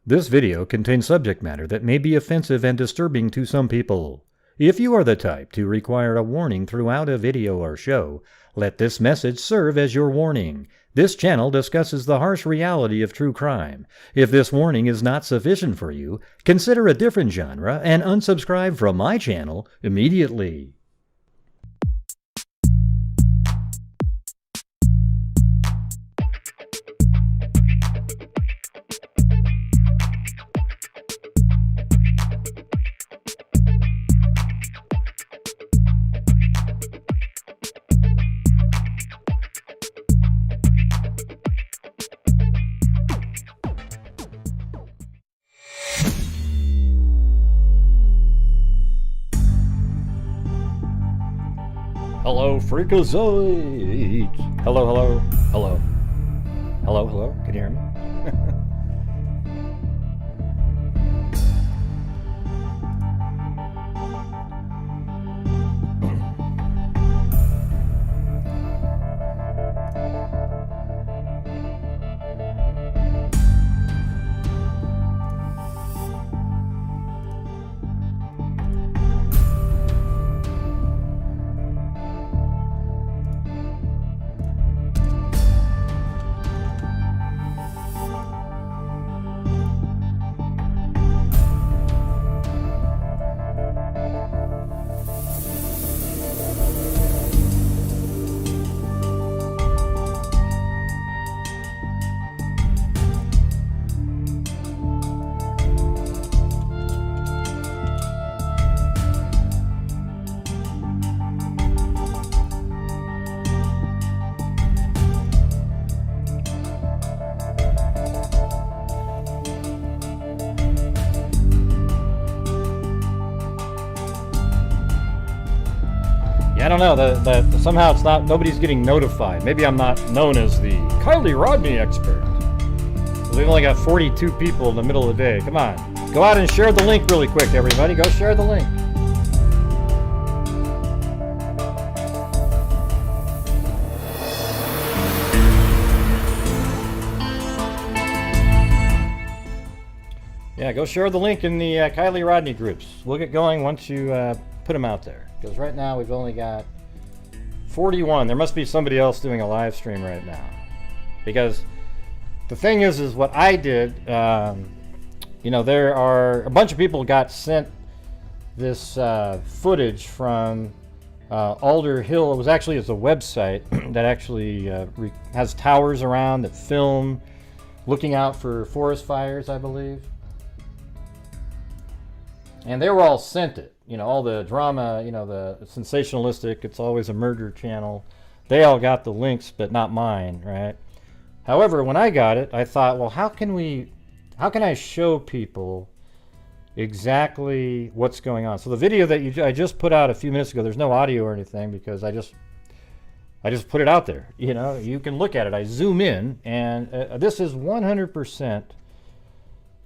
This video contains subject matter that may be offensive and disturbing to some people. If you are the type to require a warning throughout a video or show, let this message serve as your warning. This channel discusses the harsh reality of true crime. If this warning is not sufficient for you, consider a different genre and unsubscribe from my channel immediately. Hello, freakazoids! Hello, hello, hello. Hello, hello, can you hear me? I don't know, that somehow it's not, nobody's getting notified. Maybe I'm not known as the Kiely Rodni expert. We've only got 42 people in the middle of the day. Come on, go out and share the link really quick, everybody. Go share the link. Yeah, go share the link in the Kiely Rodni groups. We'll get going once you put them out there. Because right now we've only got 41. There must be somebody else doing a live stream right now. Because the thing is what I did, you know, there are a bunch of people got sent this footage from Alder Hill. It was actually, it's a website that actually has towers around that film looking out for forest fires, I believe. And they were all sent it. You know, all the drama, you know, the sensationalistic, it's always a murder channel. They all got the links, but not mine, right? However, when I got it, I thought, well, how can I show people exactly what's going on? So the video that I just put out a few minutes ago, there's no audio or anything because I just put it out there. You know, you can look at it. I zoom in, and this is 100%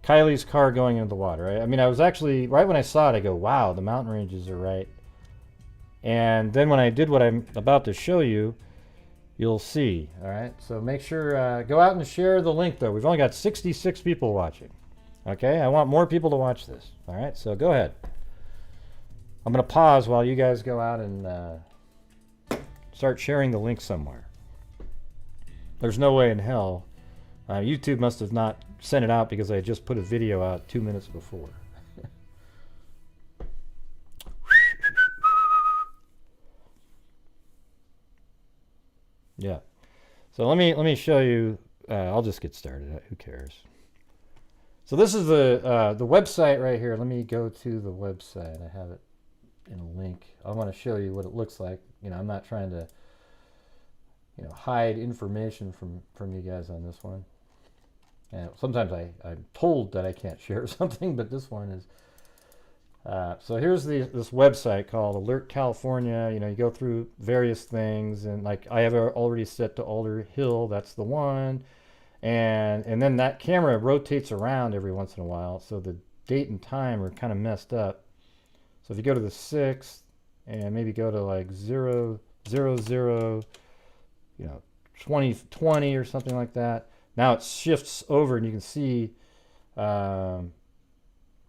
Kiely's car going into the water. Right? I mean, I was actually, right when I saw it, I go, wow, the mountain ranges are right. And then when I did what I'm about to show you, you'll see. All right, so make sure, go out and share the link though. We've only got 66 people watching. Okay, I want more people to watch this. All right, so go ahead. I'm gonna pause while you guys go out and start sharing the link somewhere. There's no way in hell. YouTube must have not sent it out because I just put a video out 2 minutes before. Yeah. So let me show you. I'll just get started. Who cares? So this is the website right here. Let me go to the website. I have it in a link. I want to show you what it looks like. You know, I'm not trying to, you know, hide information from you guys on this one. And sometimes I'm told that I can't share something, but this one is. So here's this website called Alert California. You know, you go through various things, and like I have already set to Alder Hill. That's the one, and then that camera rotates around every once in a while, so the date and time are kind of messed up. So if you go to the 6th and maybe go to like 000, you know, 2020 or something like that. Now it shifts over and you can see I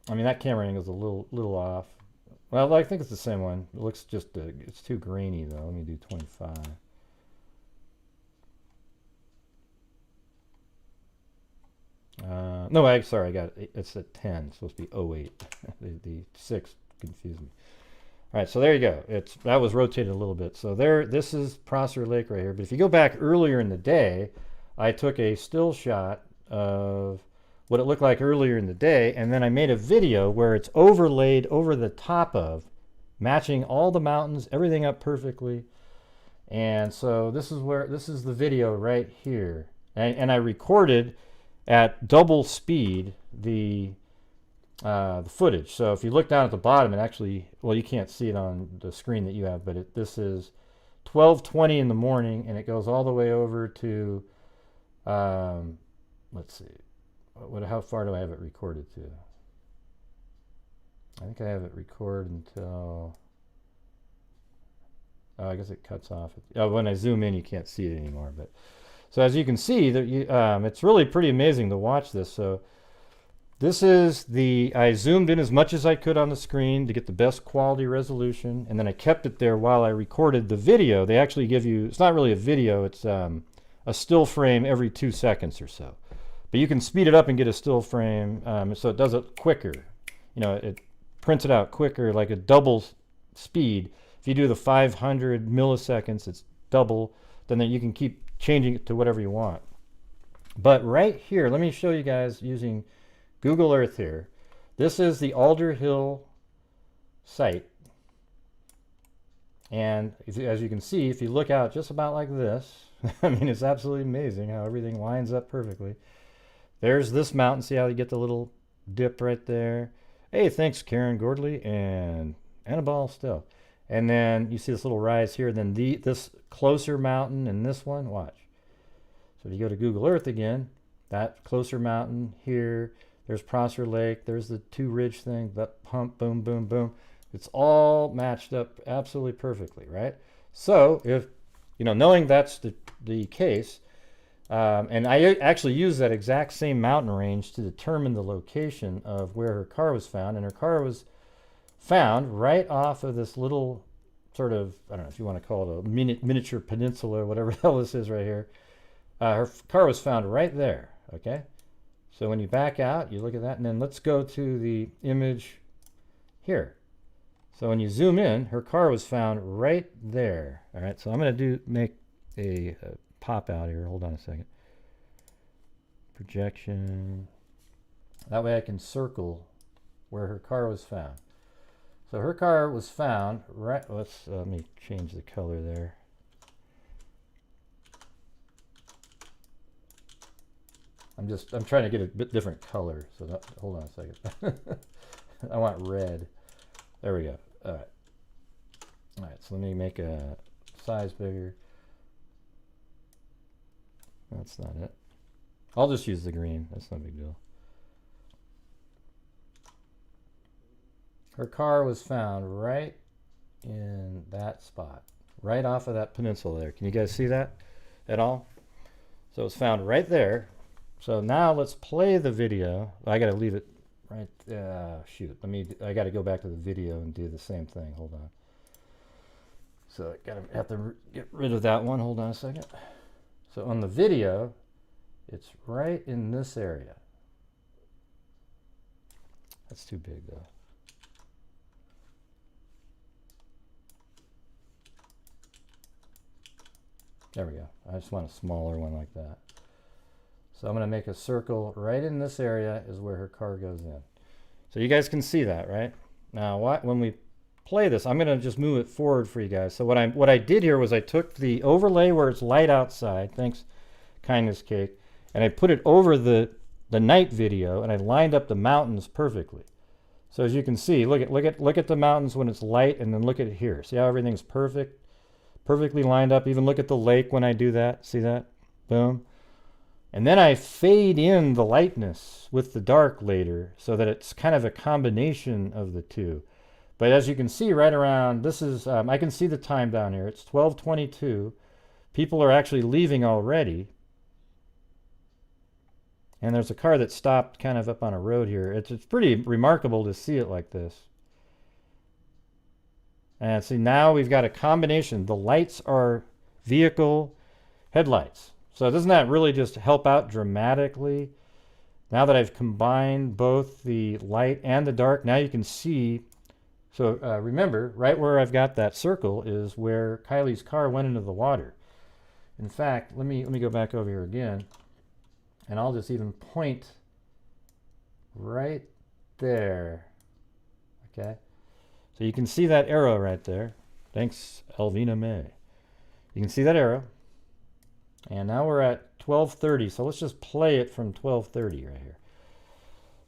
mean, that camera angle is a little off. Well, I think it's the same one. It looks just, it's too grainy though. Let me do 25. No, sorry, I got it. It's at 10. It's supposed to be 08. the 6 confused me. All right, so there you go. That was rotated a little bit. So this is Prosser Lake right here. But if you go back earlier in the day, I took a still shot of what it looked like earlier in the day, and then I made a video where it's overlaid over the top of, matching all the mountains, everything up perfectly. And so this is the video right here. And I recorded at double speed the footage. So if you look down at the bottom, it actually, well, you can't see it on the screen that you have, but this is 12:20 in the morning, and it goes all the way over to, let's see, how far do I have it recorded to? I think I have it recorded until, oh, I guess it cuts off. When I zoom in, you can't see it anymore. But so as you can see, it's really pretty amazing to watch this. So this is I zoomed in as much as I could on the screen to get the best quality resolution, and then I kept it there while I recorded the video. They actually give you, it's not really a video, it's a still frame every 2 seconds or so. But you can speed it up and get a still frame, so it does it quicker. You know, it prints it out quicker, like a double speed. If you do the 500 milliseconds, it's double. Then you can keep changing it to whatever you want. But right here, let me show you guys using Google Earth here. This is the Alder Hill site. And as you can see, if you look out just about like this, I mean, it's absolutely amazing how everything lines up perfectly. There's this mountain. See how you get the little dip right there? Hey, thanks, Karen Gordley and Annabelle Still. And then you see this little rise here. Then this closer mountain and this one. Watch. So if you go to Google Earth again, that closer mountain here. There's Prosser Lake. There's the 2 ridge thing. That pump, boom, boom, boom. It's all matched up absolutely perfectly, right? So if, knowing that's the case, and I actually used that exact same mountain range to determine the location of where her car was found. And her car was found right off of this little sort of, I don't know if you want to call it a miniature peninsula or whatever the hell this is right here. Her car was found right there, okay? So when you back out, you look at that, and then let's go to the image here. So when you zoom in, her car was found right there. All right, so I'm going to make a pop out here. Hold on a second. Projection. That way I can circle where her car was found. So her car was found right, let me change the color there. I'm trying to get a bit different color. So hold on a second. I want red. There we go. All right. All right, so let me make a size bigger. That's not it. I'll just use the green. That's no big deal. Her car was found right in that spot, right off of that peninsula there. Can you guys see that at all? So it's found right there. So now let's play the video. I got to leave it right. Shoot. I got to go back to the video and do the same thing. Hold on. So I have to get rid of that one. Hold on a second. So on the video, it's right in this area. That's too big though. There we go. I just want a smaller one like that. So I'm going to make a circle right in this area is where her car goes in. So you guys can see that, right? Now, when we play this, I'm going to just move it forward for you guys. So what I did here was I took the overlay where it's light outside, thanks Kindness Cake, and I put it over the night video, and I lined up the mountains perfectly. So as you can see, look at the mountains when it's light, and then look at it here. See how everything's perfectly lined up. Even look at the lake when I do that. See that? Boom. And then I fade in the lightness with the dark later so that it's kind of a combination of the two. But as you can see right around, this is, I can see the time down here. It's 12:22. People are actually leaving already. And there's a car that stopped kind of up on a road here. It's pretty remarkable to see it like this. And see, now we've got a combination. The lights are vehicle headlights. So doesn't that really just help out dramatically? Now that I've combined both the light and the dark, now you can see. So remember, right where I've got that circle is where Kiely's car went into the water. In fact, let me go back over here again, and I'll just even point right there. Okay, so you can see that arrow right there. Thanks, Elvina May. You can see that arrow. And now we're at 12:30, so let's just play it from 12:30 right here.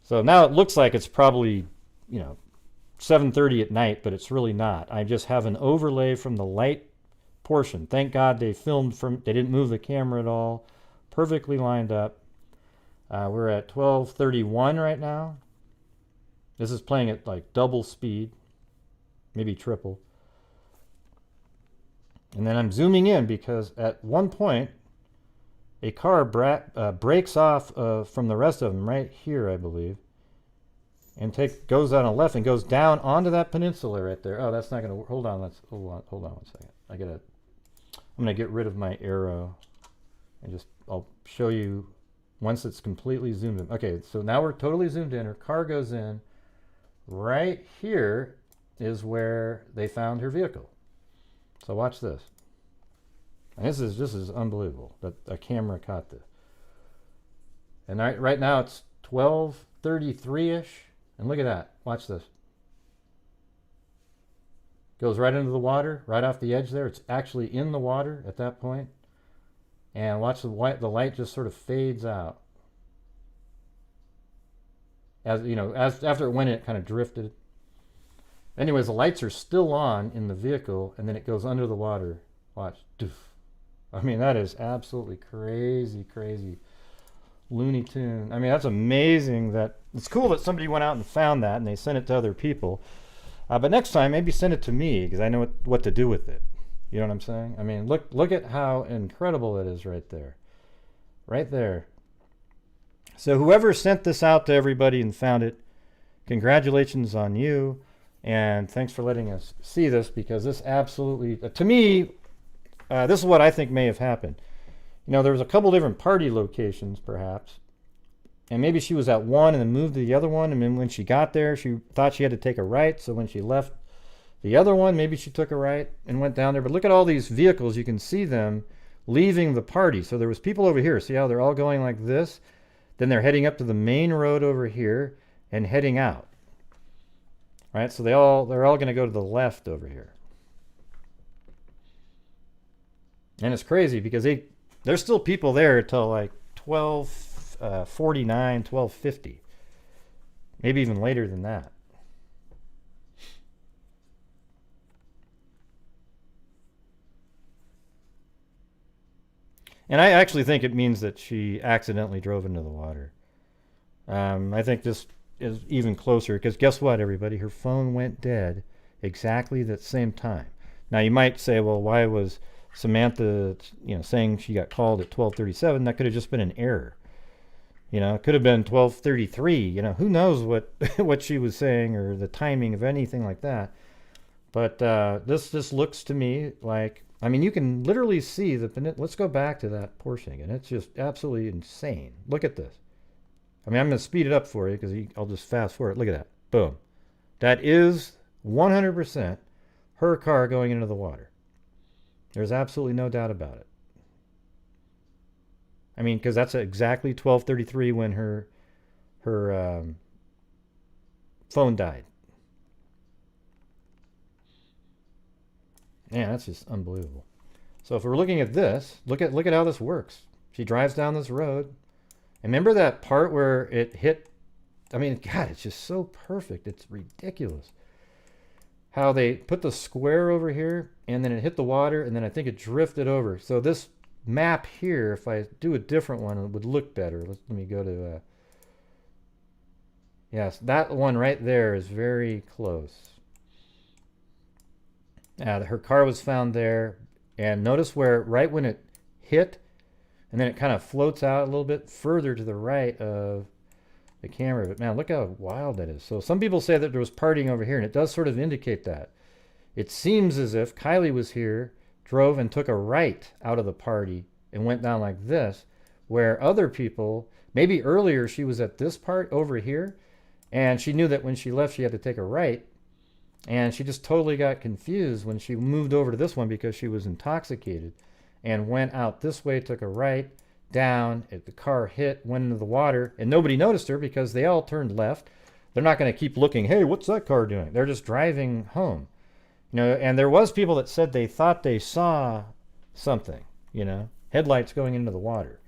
So now it looks like it's probably, 7:30 at night, but it's really not. I just have an overlay from the light portion. Thank God they didn't move the camera at all. Perfectly lined up. We're at 12:31 right now. This is playing at like double speed, maybe triple. And then I'm zooming in because at one point, a car breaks off from the rest of them right here, I believe, and goes on a left and goes down onto that peninsula right there. Oh, that's not going to hold on. Hold on 1 second. I'm going to get rid of my arrow and I'll show you once it's completely zoomed in. Okay, so now we're totally zoomed in. Her car goes in. Right here is where they found her vehicle. So watch this. And this is unbelievable that a camera caught this. And right now it's 12:33-ish. And look at that. Watch this. Goes right into the water, right off the edge there. It's actually in the water at that point. And watch the light just sort of fades out. After it went, it kind of drifted. Anyways, the lights are still on in the vehicle, and then it goes under the water. Watch. Doof. I mean, that is absolutely crazy, crazy Looney Tune. I mean, that's amazing. It's cool that somebody went out and found that, and they sent it to other people. But next time, maybe send it to me, because I know what to do with it. You know what I'm saying? I mean, look at how incredible it is right there. Right there. So whoever sent this out to everybody and found it, congratulations on you. And thanks for letting us see this, because this absolutely, to me, this is what I think may have happened. There was a couple different party locations, perhaps. And maybe she was at one and then moved to the other one. And then when she got there, she thought she had to take a right. So when she left the other one, maybe she took a right and went down there. But look at all these vehicles. You can see them leaving the party. So there was people over here. See how they're all going like this? Then they're heading up to the main road over here and heading out. Right? So they're all going to go to the left over here. And it's crazy because there's still people there till like 12:49, 12:50. Maybe even later than that. And I actually think it means that she accidentally drove into the water. I think this is even closer because guess what, everybody? Her phone went dead exactly the same time. Now you might say, well, why was Samantha, saying she got called at 12:37? That could have just been an error. It could have been 12:33. Who knows what she was saying or the timing of anything like that. But this just looks to me like, I mean, you can literally see let's go back to that portion again. It's just absolutely insane. Look at this. I mean, I'm going to speed it up for you because I'll just fast forward. Look at that. Boom. That is 100% her car going into the water. There's absolutely no doubt about it. I mean, because that's exactly 12:33 when her phone died. Man, that's just unbelievable. So if we're looking at this, look at how this works. She drives down this road. And remember that part where it hit? I mean, God, it's just so perfect. It's ridiculous. How they put the square over here, and then it hit the water, and then I think it drifted over. So this map here, if I do a different one, it would look better. Let me go to... yes, that one right there is very close. Her car was found there, and notice where right when it hit, and then it kind of floats out a little bit further to the right of the camera. But man, look how wild that is. So some people say that there was partying over here, and it does sort of indicate that. It seems as if Kiely was here, drove and took a right out of the party and went down like this, where other people, maybe earlier she was at this part over here, and she knew that when she left she had to take a right, and she just totally got confused when she moved over to this one because she was intoxicated, and went out this way, took a right, down, the car hit, went into the water, and nobody noticed her because they all turned left. They're not going to keep looking, hey, what's that car doing? They're just driving home. You know, and there was people that said they thought they saw something, you know, headlights going into the water.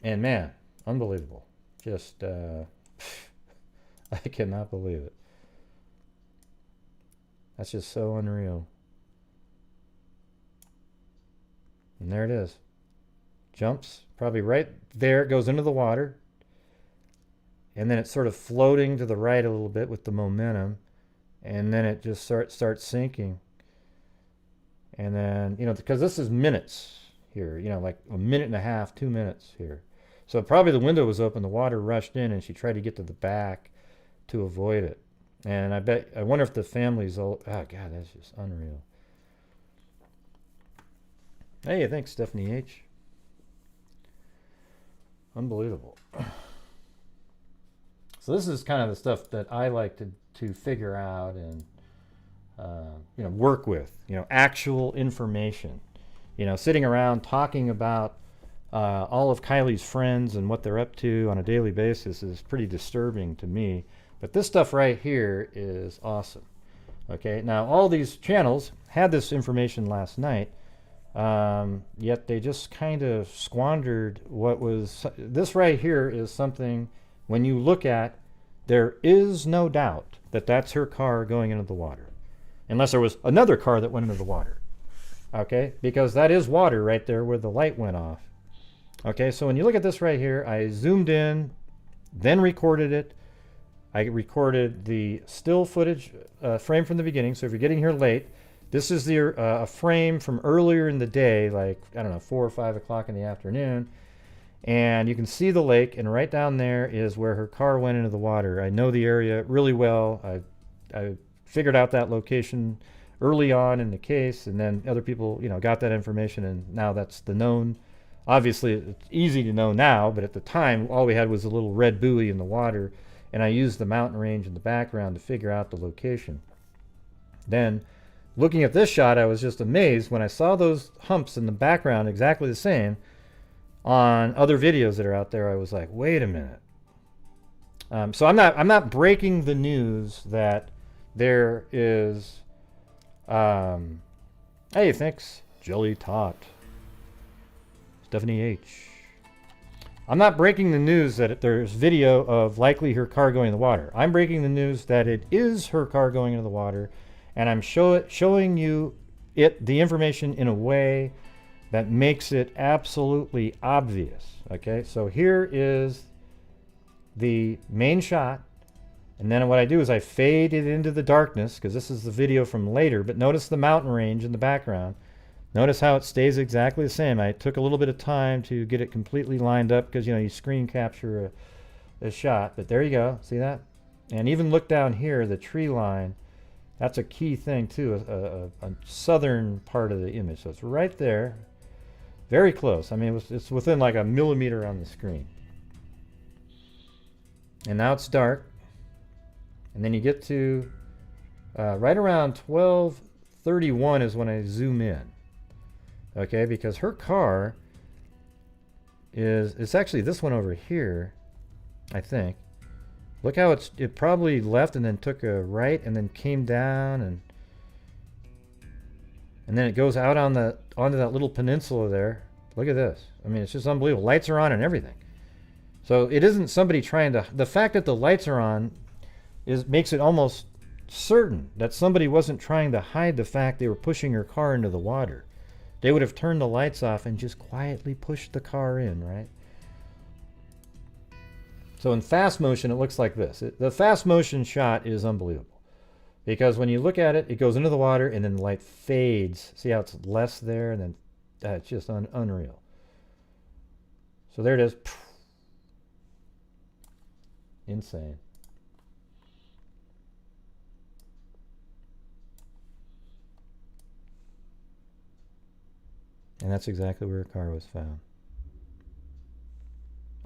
And man, unbelievable. Just, I cannot believe it. That's just so unreal. And there it is. Jumps, probably right there, goes into the water. And then it's sort of floating to the right a little bit with the momentum. And then it just starts sinking. And then, you know, because this is minutes here, you know, like a minute and a half, 2 minutes here. So probably the window was open, the water rushed in, and she tried to get to the back to avoid it. And I wonder if the family's all, oh God, that's just unreal. Hey, thanks, Stephanie H. Unbelievable. So this is kind of the stuff that I like to figure out and you know, work with, you know, actual information. You know, sitting around talking about all of Kiely's friends and what they're up to on a daily basis is pretty disturbing to me. But this stuff right here is awesome. Okay, now all these channels had this information last night, yet they just kind of squandered what was. This right here is something, when you look at, there is no doubt that that's her car going into the water. Unless there was another car that went into the water. Okay, because that is water right there where the light went off. Okay, so when you look at this right here, I zoomed in, then recorded it. I recorded the still footage frame from the beginning. So if you're getting here late, this is the a frame from earlier in the day, like, I don't know, 4 or 5 o'clock in the afternoon. And you can see the lake, and right down there is where her car went into the water. I know the area really well. I figured out that location early on in the case, and then other people, you know, got that information, and now that's the known. Obviously, it's easy to know now, but at the time, all we had was a little red buoy in the water, and I used the mountain range in the background to figure out the location. Then, looking at this shot, I was just amazed when I saw those humps in the background exactly the same on other videos that are out there. I was like, wait a minute. So I'm not breaking the news that there is. Hey, thanks, Jelly Tot. Stephanie H. I'm not breaking the news that there's video of likely her car going in the water. I'm breaking the news that it is her car going into the water, and I'm showing you the information in a way that makes it absolutely obvious. Okay, so here is the main shot, and then what I do is I fade it into the darkness, because this is the video from later, but notice the mountain range in the background. Notice how it stays exactly the same. I took a little bit of time to get it completely lined up, because, you know, you screen capture a shot, but there you go, see that? And even look down here, the tree line, that's a key thing too, a southern part of the image. So it's right there, very close. I mean, it's within like a millimeter on the screen. And now it's dark. And then you get to right around 12:31 is when I zoom in. Okay, because her car it's actually this one over here, I think. Look how it probably left and then took a right and then came down, and then it goes out on onto that little peninsula there. Look at this. I mean, it's just unbelievable. Lights are on and everything. So it isn't somebody trying to. The fact that the lights are on makes it almost certain that somebody wasn't trying to hide the fact they were pushing her car into the water. They would have turned the lights off and just quietly pushed the car in, right? So in fast motion, it looks like this. The fast motion shot is unbelievable, because when you look at it, it goes into the water and then the light fades. See how it's less there, and then it's just unreal. So there it is. Insane. And that's exactly where a car was found.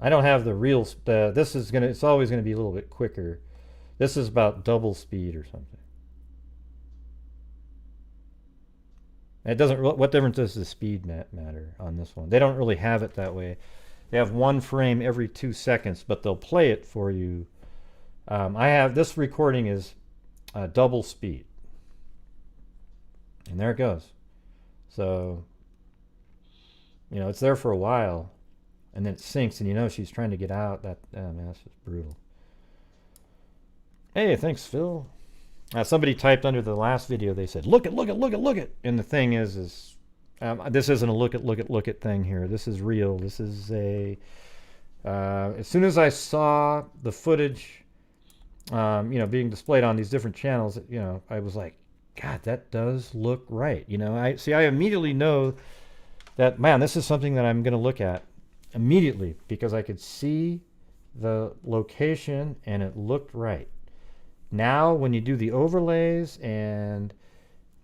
I don't have the real, this is gonna, it's always gonna be a little bit quicker. This is about double speed or something. It doesn't, what difference does the speed matter on this one? They don't really have it that way. They have one frame every 2 seconds, but they'll play it for you. I have, this recording is double speed. And there it goes. So, you know, it's there for a while, and then it sinks, and you know she's trying to get out. That, oh man, that's just brutal. Hey, thanks, Phil. Somebody typed under the last video, they said, look it. And the thing is this isn't a look it thing here. This is real. This is a, as soon as I saw the footage, you know, being displayed on these different channels, you know, I was like, God, that does look right. You know, I immediately know that, man, this is something that I'm going to look at immediately because I could see the location and it looked right. Now, when you do the overlays and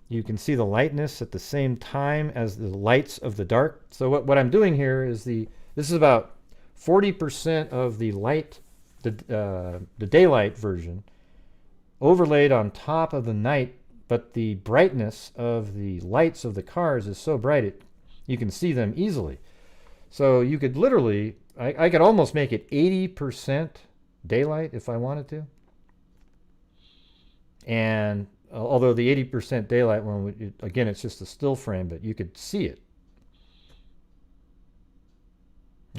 you can see the lightness at the same time as the lights of the dark. So what I'm doing here is this is about 40% of the light, the daylight version, overlaid on top of the night, but the brightness of the lights of the cars is so bright you can see them easily. So you could literally, I could almost make it 80% daylight if I wanted to. And although the 80% daylight one, again, it's just a still frame, but you could see it.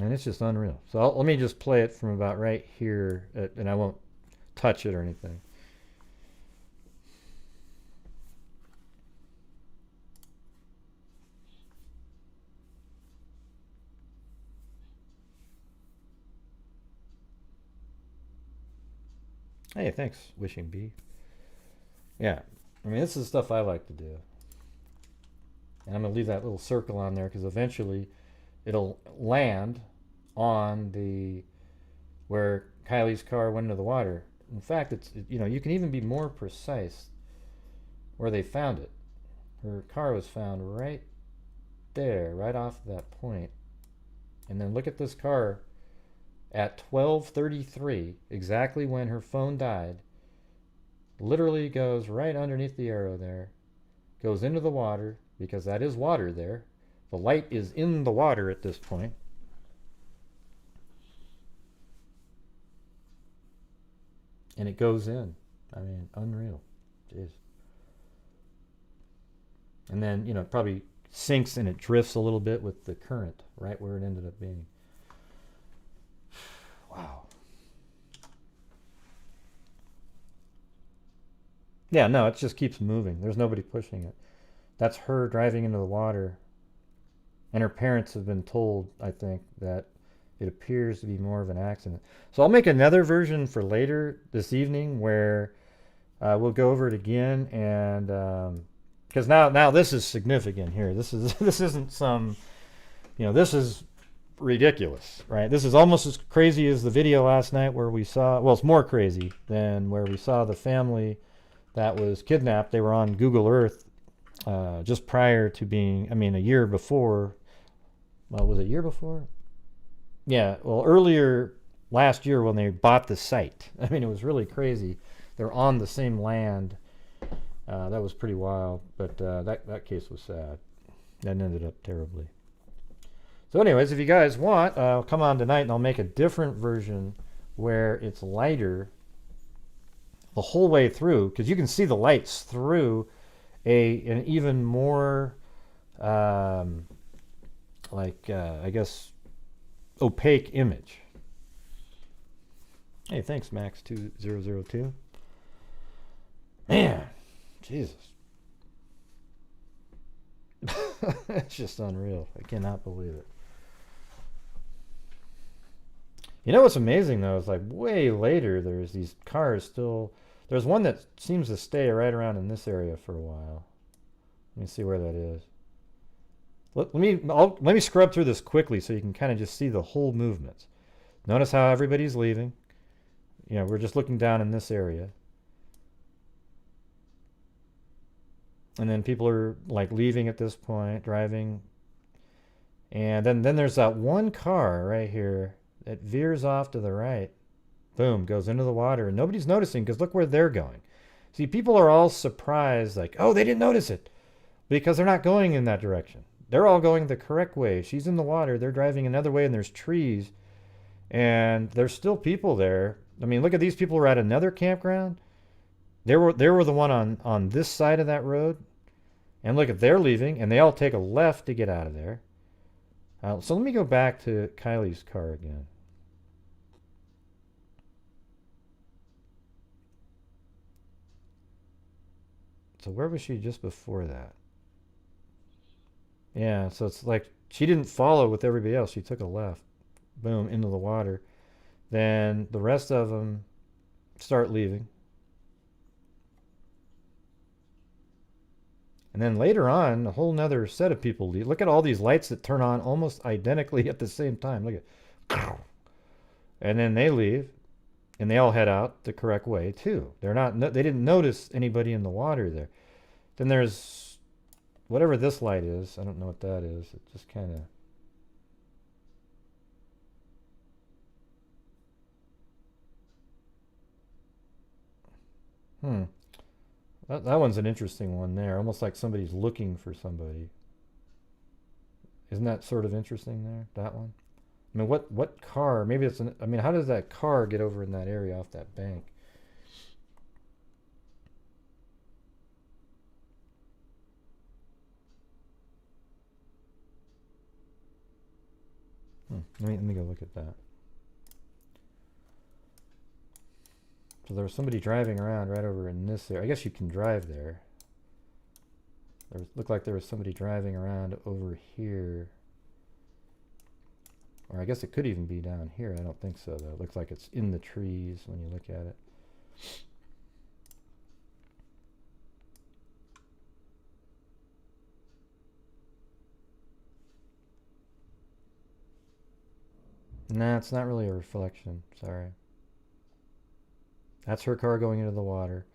And it's just unreal. So let me just play it from about right here, and I won't touch it or anything. Hey, thanks, Wishing Bee. Yeah, I mean, this is stuff I like to do. And I'm going to leave that little circle on there because eventually it'll land on where Kiely's car went into the water. In fact, you know, you can even be more precise where they found it. Her car was found right there, right off that point. And then look at this car at 12:33, exactly when her phone died. Literally goes right underneath the arrow there, goes into the water, because that is water there. The light is in the water at this point. And it goes in. I mean, unreal. Jeez. And then, you know, it probably sinks and it drifts a little bit with the current, right where it ended up being. Wow. Yeah, no, it just keeps moving. There's nobody pushing it. That's her driving into the water. And her parents have been told, I think, that it appears to be more of an accident. So I'll make another version for later this evening where we'll go over it again, and because now this is significant here. This isn't some, you know, this is ridiculous, right? This is almost as crazy as the video last night where we saw, well, it's more crazy than where we saw the family that was kidnapped. They were on Google Earth just prior to being, I mean, a year before. Well, was it a year before? Yeah, well, earlier last year when they bought the site. I mean, it was really crazy. They're on the same land. That was pretty wild, but that case was sad. That ended up terribly. So anyways, if you guys want, I'll come on tonight and I'll make a different version where it's lighter the whole way through, because you can see the lights through an even more I guess opaque image. Hey, thanks, Max2002. Man, Jesus. It's just unreal. I cannot believe it. You know what's amazing though is like way later there's these cars still. There's one that seems to stay right around in this area for a while. Let me see where that is. let me scrub through this quickly so you can kind of just see the whole movements. Notice how everybody's leaving. You know, we're just looking down in this area. And then people are like leaving at this point, driving. And then there's that one car right here that veers off to the right. Boom, goes into the water. And nobody's noticing because look where they're going. See, people are all surprised, like, oh, they didn't notice it. Because they're not going in that direction. They're all going the correct way. She's in the water. They're driving another way, and there's trees. And there's still people there. I mean, look at these people who are at another campground. They were the one on this side of that road. And look, if they're leaving, and they all take a left to get out of there. So let me go back to Kiely's car again. So where was she just before that? Yeah, so it's like she didn't follow with everybody else. She took a left. Boom, into the water. Then the rest of them start leaving. And then later on, a whole nother set of people leave. Look at all these lights that turn on almost identically at the same time. Look at, and then they leave, and they all head out the correct way too. They didn't notice anybody in the water there. Then there's whatever this light is. I don't know what that is. It just kind of. That one's an interesting one there. Almost like somebody's looking for somebody. Isn't that sort of interesting there? That one? I mean, what car? Maybe it's I mean, how does that car get over in that area off that bank? Let me go look at that. So there was somebody driving around right over in this area. I guess you can drive there. Looked like there was somebody driving around over here. Or I guess it could even be down here. I don't think so, though. It looks like it's in the trees when you look at it. Nah, it's not really a reflection. Sorry. That's her car going into the water.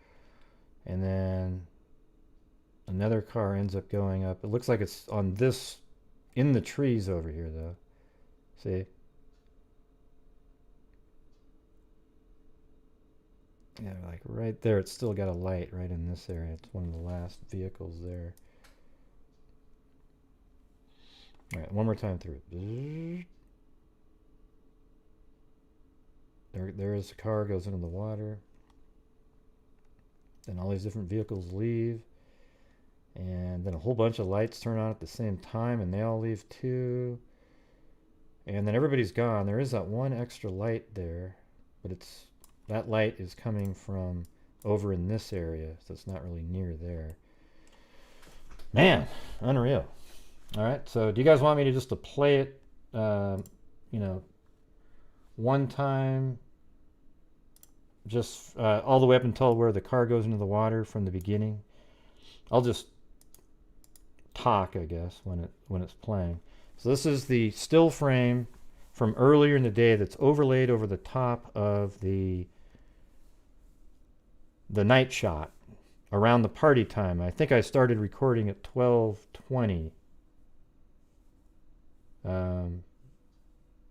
And then another car ends up going up. It looks like it's on this, in the trees over here, though. See? Yeah, like right there, it's still got a light right in this area. It's one of the last vehicles there. All right, one more time through. There is a car goes into the water. Then all these different vehicles leave. And then a whole bunch of lights turn on at the same time, and they all leave too. And then everybody's gone. There is that one extra light there, but that light is coming from over in this area, so it's not really near there. Man, unreal. All right, so do you guys want me to just to play it, one time, just all the way up until where the car goes into the water from the beginning? I'll just talk, I guess, when it's playing. So this is the still frame from earlier in the day that's overlaid over the top of the night shot around the party time. I think I started recording at 12:20.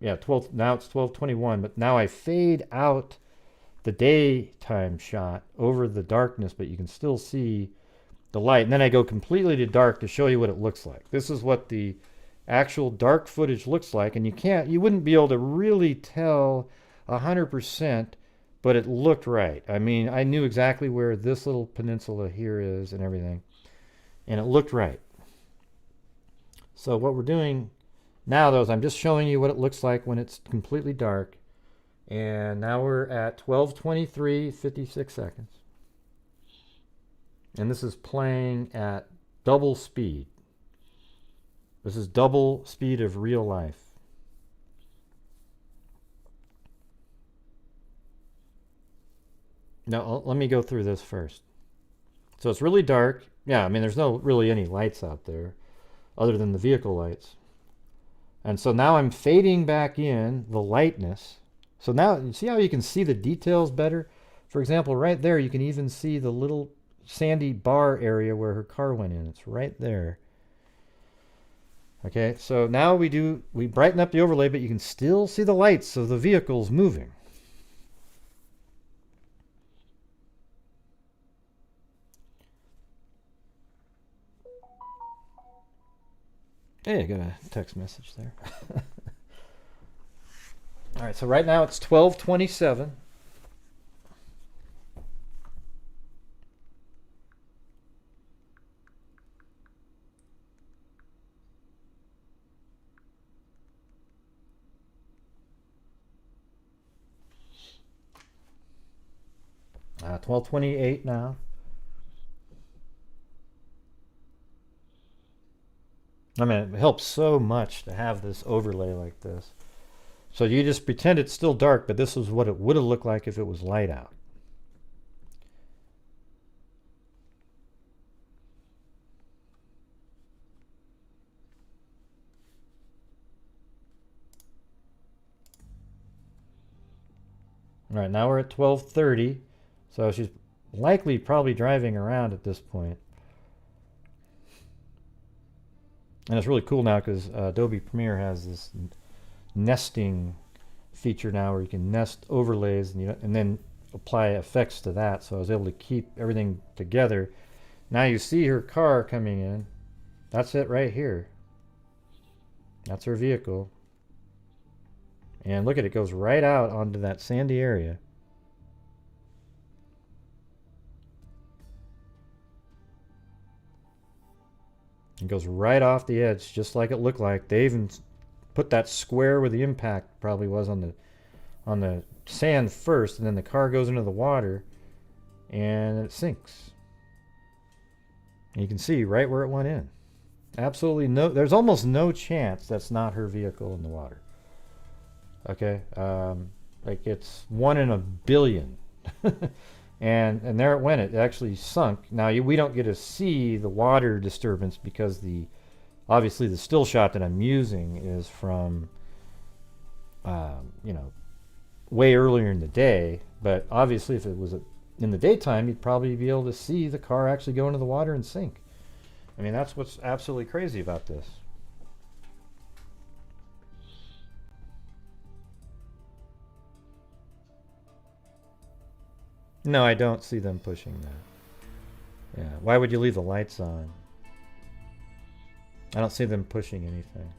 Yeah, 12. Now it's 12:21, but now I fade out the daytime shot over the darkness, but you can still see the light. And then I go completely to dark to show you what it looks like. This is what the actual dark footage looks like, and you wouldn't be able to really tell 100%, but it looked right. I mean, I knew exactly where this little peninsula here is and everything, and it looked right. So what we're doing now, though, is I'm just showing you what it looks like when it's completely dark. And now we're at 12:23, 56 seconds. And this is playing at double speed. This is double speed of real life. Now, let me go through this first. So it's really dark. Yeah, I mean, there's no really any lights out there. other than the vehicle lights. And so now I'm fading back in the lightness. So now, you see how you can see the details better? For example, right there, you can even see the little sandy bar area where her car went in. It's right there. Okay, so now we brighten up the overlay, but you can still see the lights of the vehicles moving. Hey, I got a text message there. All right, so right now it's 12:27. Uh, 12:28 now. I mean, it helps so much to have this overlay like this. So you just pretend it's still dark, but this is what it would have looked like if it was light out. All right, now we're at 12:30. So she's likely probably driving around at this point. And it's really cool now because Adobe Premiere has this nesting feature now where you can nest overlays and then apply effects to that. So I was able to keep everything together. Now you see her car coming in. That's it right here. That's her vehicle. And look at it, goes right out onto that sandy area. It goes right off the edge, just like it looked like. They even put that square where the impact probably was on the sand first, and then the car goes into the water, and it sinks. And you can see right where it went in. Absolutely no. There's almost no chance that's not her vehicle in the water. Okay, like it's 1 in a billion. And there it went. It actually sunk. Now we don't get to see the water disturbance because obviously the still shot that I'm using is from way earlier in the day. But obviously if it was in the daytime, you'd probably be able to see the car actually go into the water and sink. I mean, that's what's absolutely crazy about this. No, I don't see them pushing that. Yeah, why would you leave the lights on? I don't see them pushing anything.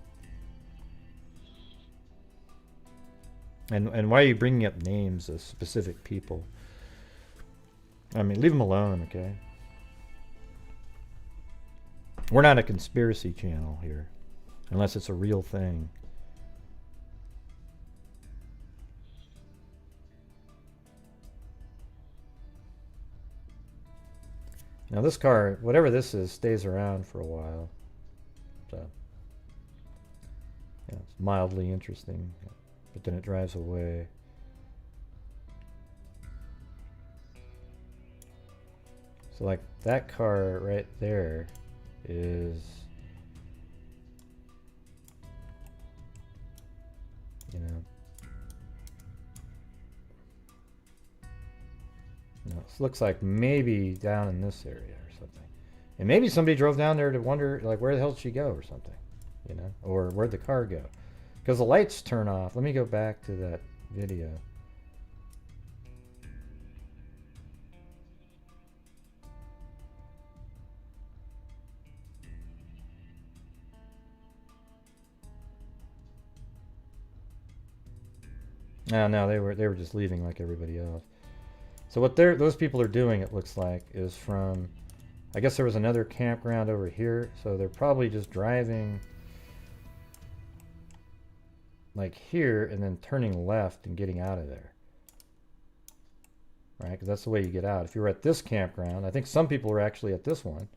And why are you bringing up names of specific people? I mean, leave them alone, okay? We're not a conspiracy channel here, unless it's a real thing. Now this car, whatever this is, stays around for a while. So, yeah, it's mildly interesting, but then it drives away. So like that car right there is, it looks like maybe down in this area or something. And maybe somebody drove down there to wonder, like, where the hell did she go or something, or where'd the car go? Because the lights turn off. Let me go back to that video. No, they were just leaving like everybody else. So what those people are doing, it looks like, is from, I guess there was another campground over here, so they're probably just driving like here and then turning left and getting out of there. Right? Because that's the way you get out. If you were at this campground, I think some people were actually at this one.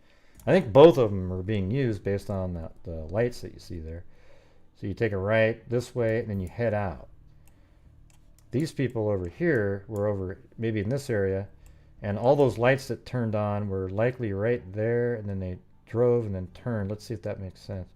I think both of them are being used based on the lights that you see there. So you take a right this way and then you head out. These people over here were over maybe in this area, and all those lights that turned on were likely right there, and then they drove and then turned. Let's see if that makes sense.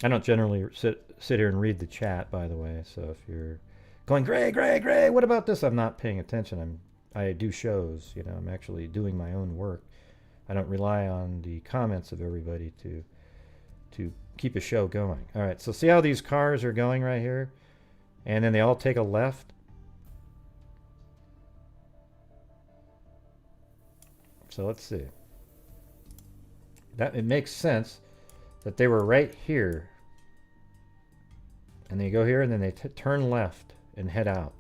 I don't generally sit here and read the chat, by the way. So if you're going, Gray, what about this? I'm not paying attention. I do shows. You know, I'm actually doing my own work. I don't rely on the comments of everybody to keep a show going. All right, so see how these cars are going right here? And then they all take a left. So let's see. It makes sense that they were right here. And they go here and then they turn left and head out.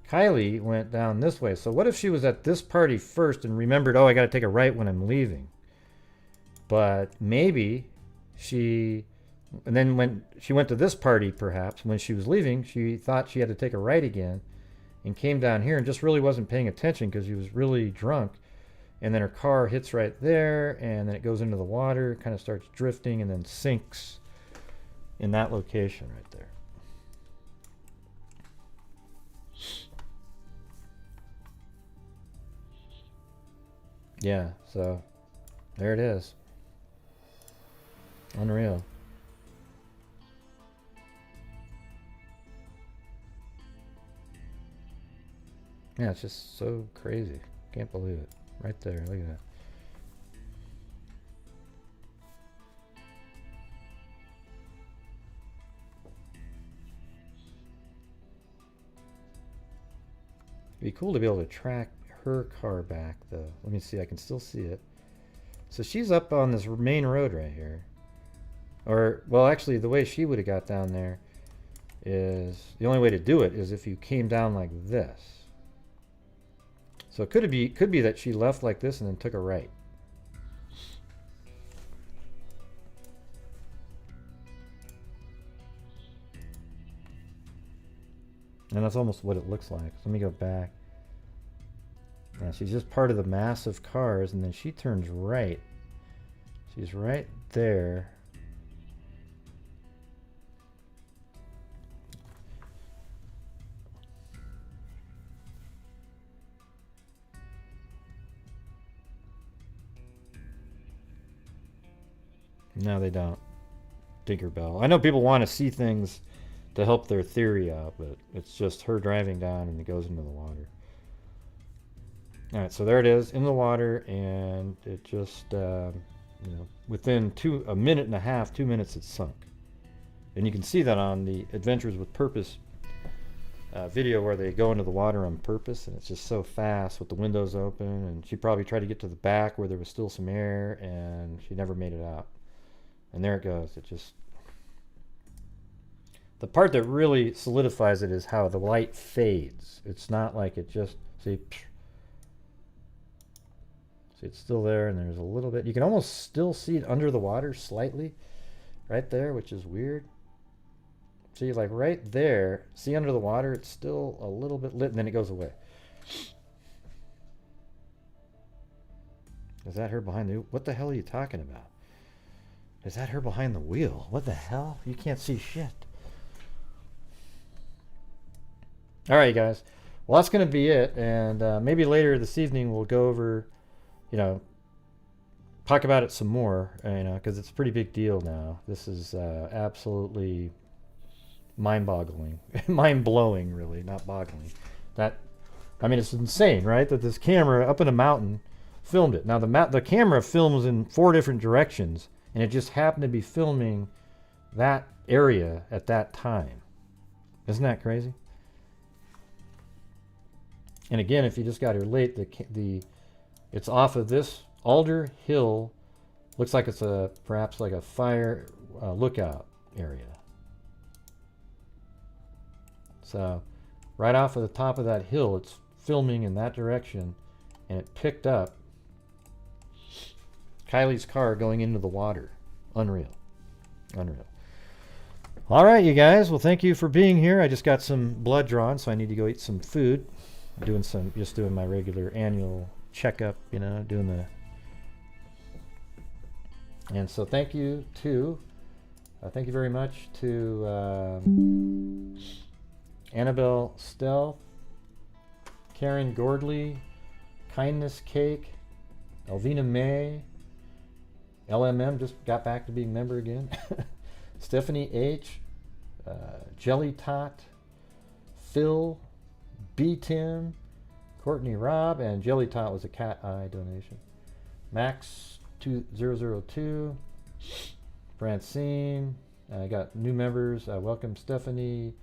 Kiely went down this way. So what if she was at this party first and remembered, oh, I got to take a right when I'm leaving? But maybe and then when she went to this party, perhaps, when she was leaving, she thought she had to take a right again and came down here and just really wasn't paying attention because she was really drunk. And then her car hits right there, and then it goes into the water, kind of starts drifting, and then sinks in that location right there. Yeah, so there it is. Unreal. Yeah, it's just so crazy. Can't believe it. Right there, look at that. It'd be cool to be able to track her car back, though. Let me see, I can still see it. So she's up on this main road right here. Or, well, actually, the way she would have got down there is, the only way to do it is if you came down like this. So it could be that she left like this and then took a right. And that's almost what it looks like. So let me go back. Yeah, she's just part of the mass of cars, and then she turns right. She's right there. No, they don't. Tinkerbell. I know people want to see things to help their theory out, but it's just her driving down and it goes into the water. All right, so there it is in the water, and it just, you know, within a minute and a half, 2 minutes, it's sunk. And you can see that on the Adventures with Purpose video where they go into the water on purpose, and it's just so fast with the windows open, and she probably tried to get to the back where there was still some air, and she never made it out. And there it goes. It just... The part that really solidifies it is how the light fades. It's not like it just... See, it's still there, and there's a little bit... You can almost still see it under the water slightly. Right there, which is weird. See, like right there, see under the water, it's still a little bit lit, and then it goes away. Is that her behind the... What the hell are you talking about? Is that her behind the wheel? What the hell? You can't see shit. All right, guys. Well, that's going to be it. And maybe later this evening we'll go over, you know, talk about it some more, you know, because it's a pretty big deal now. This is absolutely mind-boggling. Mind-blowing, really, not boggling. I mean, it's insane, right? That this camera up in a mountain filmed it. Now, the camera films in 4 different directions, and it just happened to be filming that area at that time. Isn't that crazy? And again, if you just got here late, it's off of this Alder Hill. Looks like it's perhaps like a fire lookout area. So right off of the top of that hill, it's filming in that direction, and it picked up Kiely's car going into the water. Unreal. Unreal. All right, you guys. Well, thank you for being here. I just got some blood drawn, so I need to go eat some food. I'm just doing my regular annual checkup, you know, and so thank you very much to Annabelle Stealth, Karen Gordley, Kindness Cake, Elvina May, LMM just got back to being member again, Stephanie H, Jelly Tot, Phil, B Tim, Courtney Robb, and Jelly Tot was a cat eye donation. Max 2002, Francine. I got new members. Welcome Stephanie,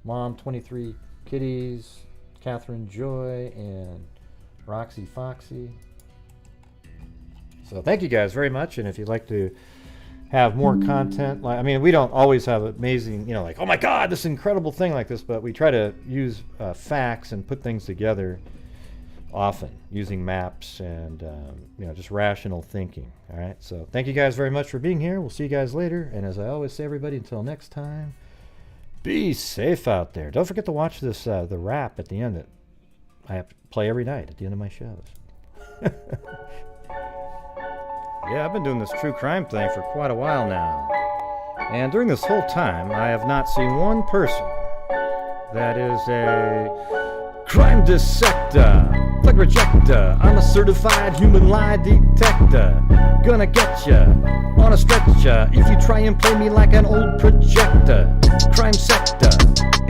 Mom 23 Kitties, Catherine Joy, and Roxy Foxy. So thank you guys very much. And if you'd like to have more content, like, I mean, we don't always have amazing, you know, like, oh my God, this incredible thing like this, but we try to use facts and put things together often using maps and you know, just rational thinking. All right, so thank you guys very much for being here. We'll see you guys later, and as I always say, everybody, until next time, be safe out there. Don't forget to watch this the rap at the end that I have to play every night at the end of my shows. Yeah, I've been doing this true crime thing for quite a while now, and during this whole time I have not seen one person that is a crime dissector, plug rejector. I'm a certified human lie detector. Gonna get ya on a stretcher if you try and play me like an old projector. Crime sector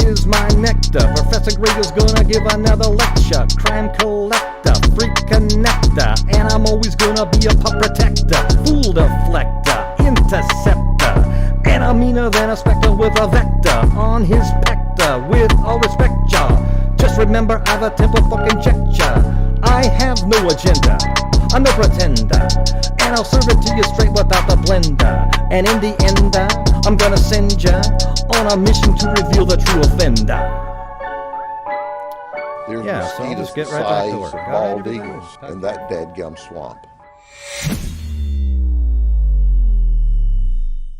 is my nectar. Professor Grego's gonna give another lecture. Crime collector, freak connector, and I'm always gonna be a pup protector. Fool deflector, interceptor, and I'm meaner than a spectre with a vector on his pector. With all respect, y'all, just remember I've a temper fucking checked ya. I have no agenda, I'm no pretender, and I'll serve it to you straight without the blender. And in the end, I'm gonna send ya on a mission to reveal the true offender. There's Yeah, so I'll just get right back to work. bald eagles in that dadgum swamp.